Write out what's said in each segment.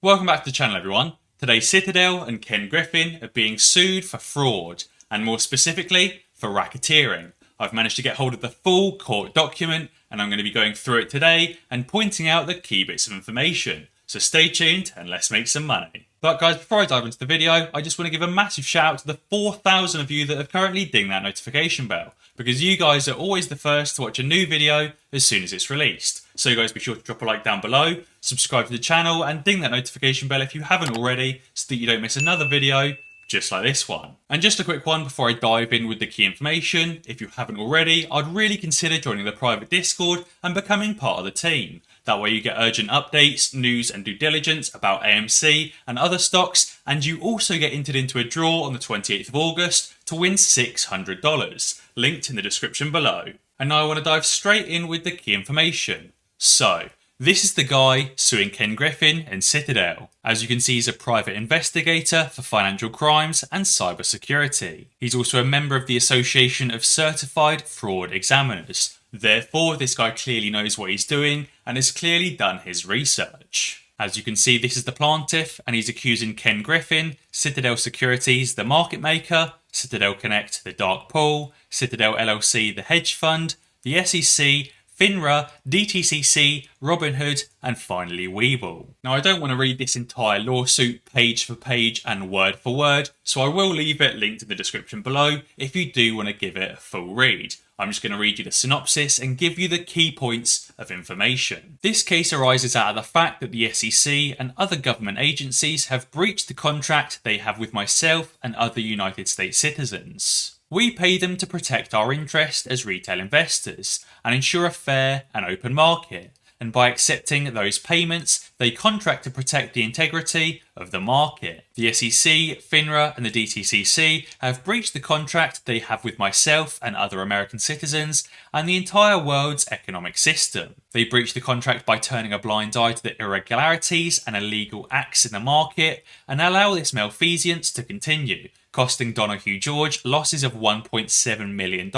Welcome back to the channel, everyone. Today Citadel and Ken Griffin are being sued for fraud, and more specifically for racketeering. I've managed to get hold of the full court document, and I'm going to be going through it today and pointing out the key bits of information. So stay tuned and let's make some money. But guys, before I dive into the video, I just want to give a massive shout out to the 4,000 of you that have currently dinged that notification bell, because you guys are always the first to watch a new video as soon as it's released. So guys, be sure to drop a like down below, subscribe to the channel and ding that notification bell if you haven't already, so that you don't miss another video just like this one. And just a quick one before I dive in with the key information, if you haven't already, I'd really consider joining the private Discord and becoming part of the team. That way you get urgent updates, news and due diligence about AMC and other stocks, and you also get entered into a draw on the 28th of August to win $600, linked in the description below. And now I want to dive straight in with the key information. So, this is the guy suing Ken Griffin and Citadel. As you can see, he's a private investigator for financial crimes and cybersecurity. He's also a member of the Association of Certified Fraud Examiners. Therefore, this guy clearly knows what he's doing and has clearly done his research. As you can see, this is the plaintiff, and he's accusing Ken Griffin, Citadel Securities, the market maker, Citadel Connect, the dark pool, Citadel LLC, the hedge fund, the SEC, FINRA, DTCC, Robinhood, and finally Webull. Now, I don't want to read this entire lawsuit page for page and word for word, so I will leave it linked in the description below if you do want to give it a full read. I'm just going to read you the synopsis and give you the key points of information. This case arises out of the fact that the SEC and other government agencies have breached the contract they have with myself and other United States citizens. We pay them to protect our interest as retail investors and ensure a fair and open market. And by accepting those payments, they contract to protect the integrity of the market. The SEC, FINRA, and the DTCC have breached the contract they have with myself and other American citizens and the entire world's economic system. They breached the contract by turning a blind eye to the irregularities and illegal acts in the market and allow this malfeasance to continue, costing Donnahue George losses of $1.7 million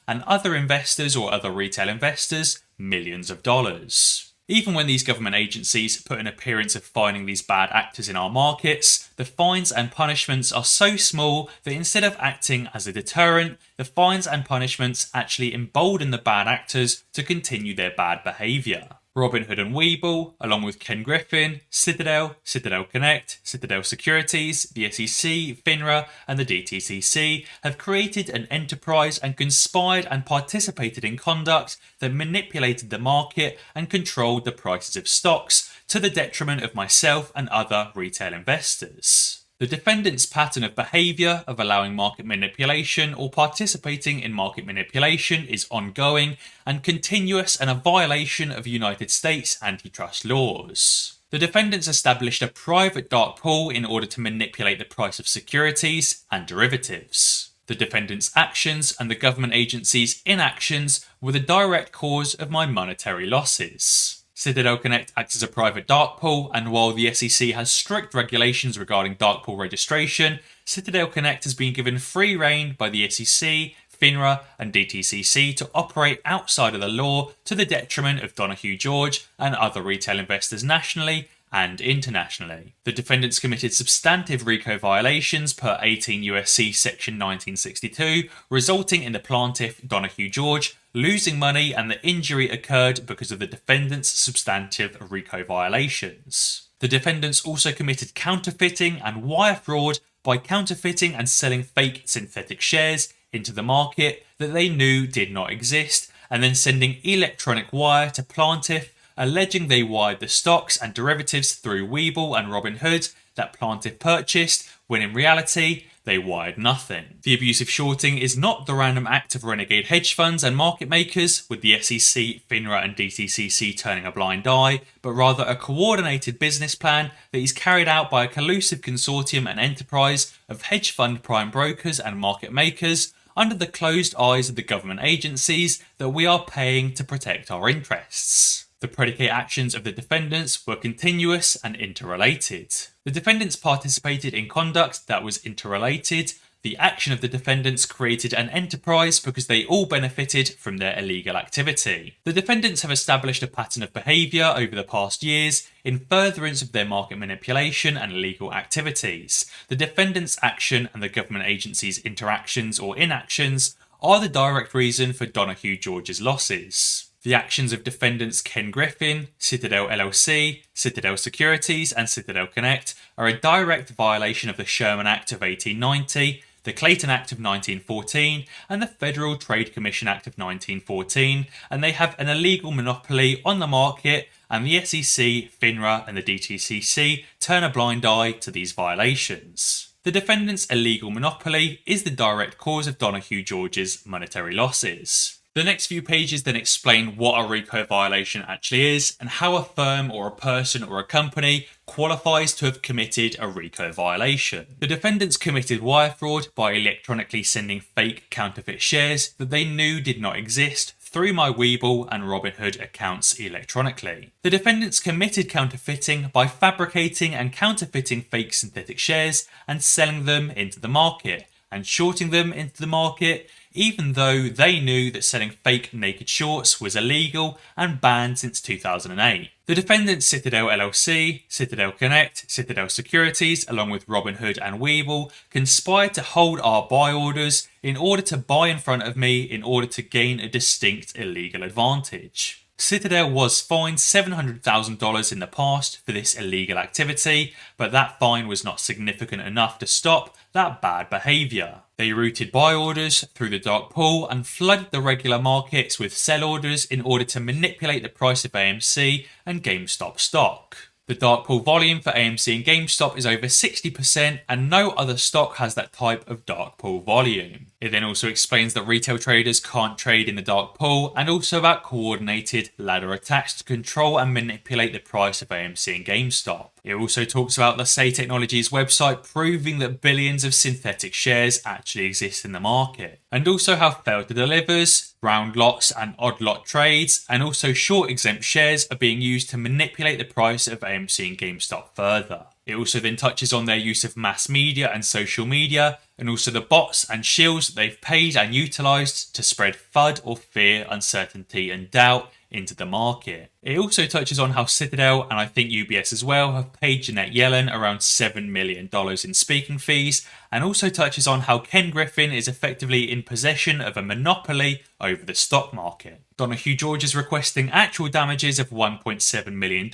and other investors or other retail investors millions of dollars. Even when these government agencies put an appearance of finding these bad actors in our markets, the fines and punishments are so small that instead of acting as a deterrent, the fines and punishments actually embolden the bad actors to continue their bad behaviour. Robinhood and Webull, along with Ken Griffin, Citadel, Citadel Connect, Citadel Securities, the SEC, FINRA, and the DTCC have created an enterprise and conspired and participated in conduct that manipulated the market and controlled the prices of stocks to the detriment of myself and other retail investors. The defendant's pattern of behaviour of allowing market manipulation or participating in market manipulation is ongoing and continuous and a violation of United States antitrust laws. The defendants established a private dark pool in order to manipulate the price of securities and derivatives. The defendants' actions and the government agencies' inactions were the direct cause of my monetary losses. Citadel Connect acts as a private dark pool, and while the SEC has strict regulations regarding dark pool registration, Citadel Connect has been given free rein by the SEC, FINRA and DTCC to operate outside of the law to the detriment of Donnahue George and other retail investors nationally and internationally. The defendants committed substantive RICO violations per 18 U.S.C. section 1962, resulting in the plaintiff, Donnahue George, losing money, and the injury occurred because of the defendants' substantive RICO violations. The defendants also committed counterfeiting and wire fraud by counterfeiting and selling fake synthetic shares into the market that they knew did not exist, and then sending electronic wire to plaintiff, alleging they wired the stocks and derivatives through Webull and Robinhood that plaintiff purchased, when in reality, they wired nothing. The abusive shorting is not the random act of renegade hedge funds and market makers, with the SEC, FINRA and DTCC turning a blind eye, but rather a coordinated business plan that is carried out by a collusive consortium and enterprise of hedge fund prime brokers and market makers under the closed eyes of the government agencies that we are paying to protect our interests. The predicate actions of the defendants were continuous and interrelated. The defendants participated in conduct that was interrelated. the action of the defendants created an enterprise because they all benefited from their illegal activity. The defendants have established a pattern of behaviour over the past years in furtherance of their market manipulation and illegal activities. The defendants' action and the government agency's interactions or inactions are the direct reason for Donnahue George's losses. The actions of defendants Ken Griffin, Citadel LLC, Citadel Securities and Citadel Connect are a direct violation of the Sherman Act of 1890, the Clayton Act of 1914 and the Federal Trade Commission Act of 1914, and they have an illegal monopoly on the market, and the SEC, FINRA and the DTCC turn a blind eye to these violations. The defendant's illegal monopoly is the direct cause of Donnahue George's monetary losses. The next few pages then explain what a RICO violation actually is and how a firm or a person or a company qualifies to have committed a RICO violation. The defendants committed wire fraud by electronically sending fake counterfeit shares that they knew did not exist through my Webull and Robinhood accounts electronically. The defendants committed counterfeiting by fabricating and counterfeiting fake synthetic shares and selling them into the market and shorting them into the market, even though they knew that selling fake naked shorts was illegal and banned since 2008. The defendants Citadel LLC, Citadel Connect, Citadel Securities, along with Robinhood and Webull, conspired to hold our buy orders in order to buy in front of me in order to gain a distinct illegal advantage. Citadel was fined $700,000 in the past for this illegal activity, but that fine was not significant enough to stop that bad behaviour. They routed buy orders through the dark pool and flooded the regular markets with sell orders in order to manipulate the price of AMC and GameStop stock. The dark pool volume for AMC and GameStop is over 60%, and no other stock has that type of dark pool volume. It then also explains that retail traders can't trade in the dark pool, and also about coordinated ladder attacks to control and manipulate the price of AMC and GameStop. It also talks about the Say Technologies website proving that billions of synthetic shares actually exist in the market, and also how failed to delivers, round lots and odd lot trades, and also short exempt shares are being used to manipulate the price of AMC and GameStop further. It also then touches on their use of mass media and social media, and also the bots and shills that they've paid and utilised to spread FUD or fear, uncertainty and doubt into the market. It also touches on how Citadel and I think UBS as well have paid Janet Yellen around $7 million in speaking fees, and also touches on how Ken Griffin is effectively in possession of a monopoly over the stock market. Donnahue George is requesting actual damages of $1.7 million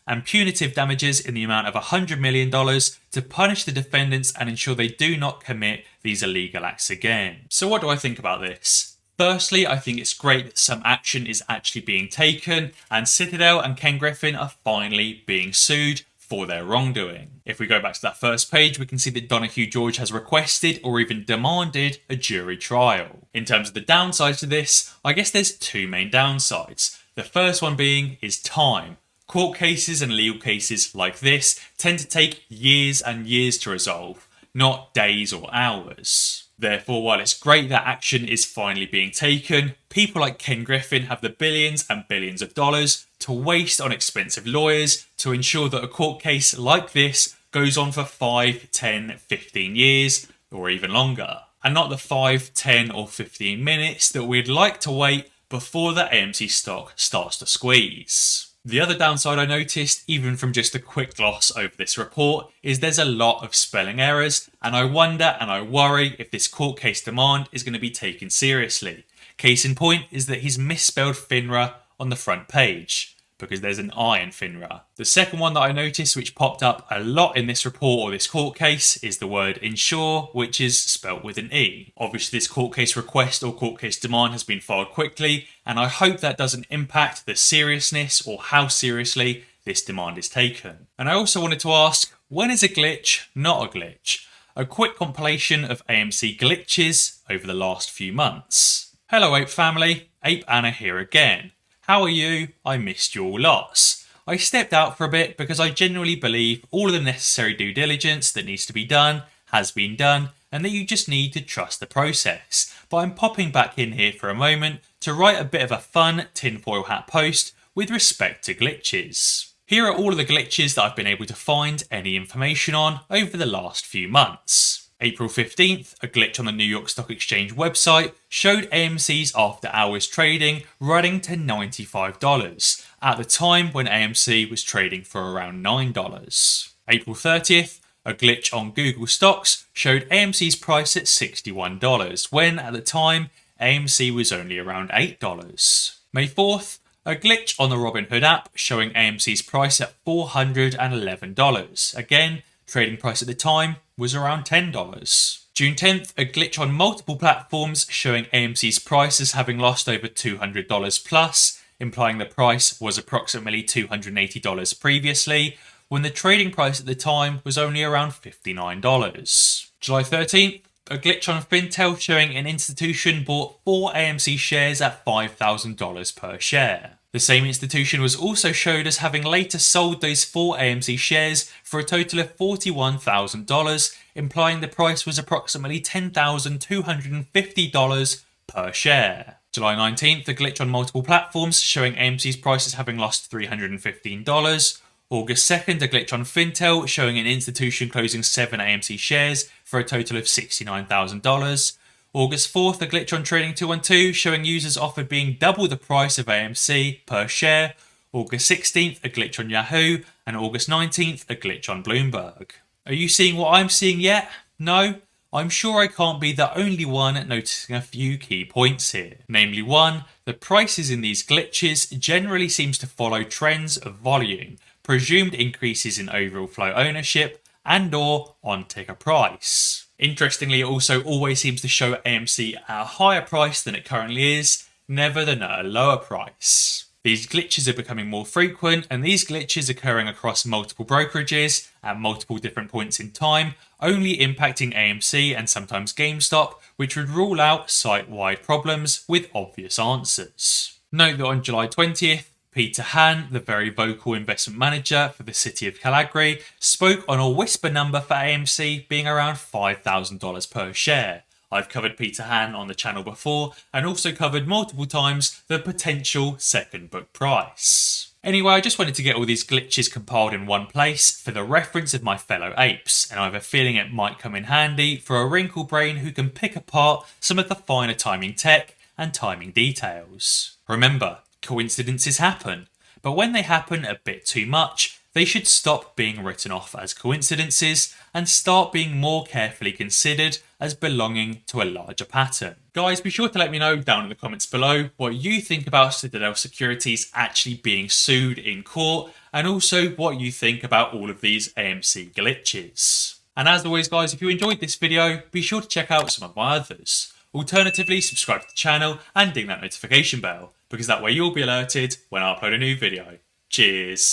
and punitive damages in the amount of $100 million to punish the defendants and ensure they do not commit these illegal acts again. So what do I think about this? Firstly, I think it's great that some action is actually being taken and Citadel and Ken Griffin are finally being sued for their wrongdoing. If we go back to that first page, we can see that Donnahue George has requested or even demanded a jury trial. In terms of the downsides to this, I guess there's two main downsides. The first one being is time. Court cases and legal cases like this tend to take years and years to resolve, not days or hours. Therefore, while it's great that action is finally being taken, people like Ken Griffin have the billions and billions of dollars to waste on expensive lawyers to ensure that a court case like this goes on for 5, 10, 15 years or even longer, and not the 5, 10 or 15 minutes that we'd like to wait before the AMC stock starts to squeeze. The other downside I noticed, even from just a quick gloss over this report, is there's a lot of spelling errors, and I wonder and I worry if this court case demand is going to be taken seriously. Case in point is that he's misspelled FINRA on the front page, because there's an I in FINRA. The second one that I noticed, which popped up a lot in this report or this court case, is the word insure, which is spelt with an E. Obviously, this court case request or court case demand has been filed quickly, and I hope that doesn't impact the seriousness or how seriously this demand is taken. And I also wanted to ask, when is a glitch not a glitch? A quick compilation of AMC glitches over the last few months. Hello Ape family, Ape Anna here again. How are you? I missed you all lots. I stepped out for a bit because I genuinely believe all of the necessary due diligence that needs to be done has been done and that you just need to trust the process. But I'm popping back in here for a moment to write a bit of a fun tinfoil hat post with respect to glitches. Here are all of the glitches that I've been able to find any information on over the last few months. April 15th, a glitch on the New York Stock Exchange website showed AMC's after-hours trading running to $95 at the time when AMC was trading for around $9. April 30th, a glitch on Google Stocks showed AMC's price at $61 when at the time AMC was only around $8. May 4th, a glitch on the Robinhood app showing AMC's price at $411. Again, trading price at the time was around $10. June 10th, a glitch on multiple platforms showing AMC's price as having lost over $200 plus, implying the price was approximately $280 previously, when the trading price at the time was only around $59. July 13th, a glitch on Fintel showing an institution bought 4 AMC shares at $5,000 per share. The same institution was also showed as having later sold those 4 AMC shares for a total of $41,000, implying the price was approximately $10,250 per share. July 19th, a glitch on multiple platforms showing AMC's price as having lost $315. August 2nd, a glitch on Fintel showing an institution closing 7 AMC shares for a total of $69,000. August 4th, a glitch on Trading 212 showing users offered being double the price of AMC per share. August 16th, a glitch on Yahoo. And August 19th, a glitch on Bloomberg. Are you seeing what I'm seeing yet? No? I'm sure I can't be the only one noticing a few key points here. Namely 1, the prices in these glitches generally seems to follow trends of volume, presumed increases in overall flow ownership, and or on ticker price. Interestingly, it also always seems to show AMC at a higher price than it currently is, never than at a lower price. These glitches are becoming more frequent, and these glitches occurring across multiple brokerages at multiple different points in time, only impacting AMC and sometimes GameStop, which would rule out site-wide problems with obvious answers. Note that on July 20th, Peter Han, the very vocal investment manager for the city of Calgary, spoke on a whisper number for AMC being around $5,000 per share. I've covered Peter Han on the channel before and also covered multiple times the potential second book price. Anyway, I just wanted to get all these glitches compiled in one place for the reference of my fellow apes, and I have a feeling it might come in handy for a wrinkle brain who can pick apart some of the finer timing tech and timing details. Remember, coincidences happen, but when they happen a bit too much, they should stop being written off as coincidences and start being more carefully considered as belonging to a larger pattern. Guys, be sure to let me know down in the comments below what you think about Citadel Securities actually being sued in court, and also what you think about all of these AMC glitches. And as always guys, if you enjoyed this video, be sure to check out some of my others. Alternatively, subscribe to the channel and ding that notification bell, because that way you'll be alerted when I upload a new video. Cheers!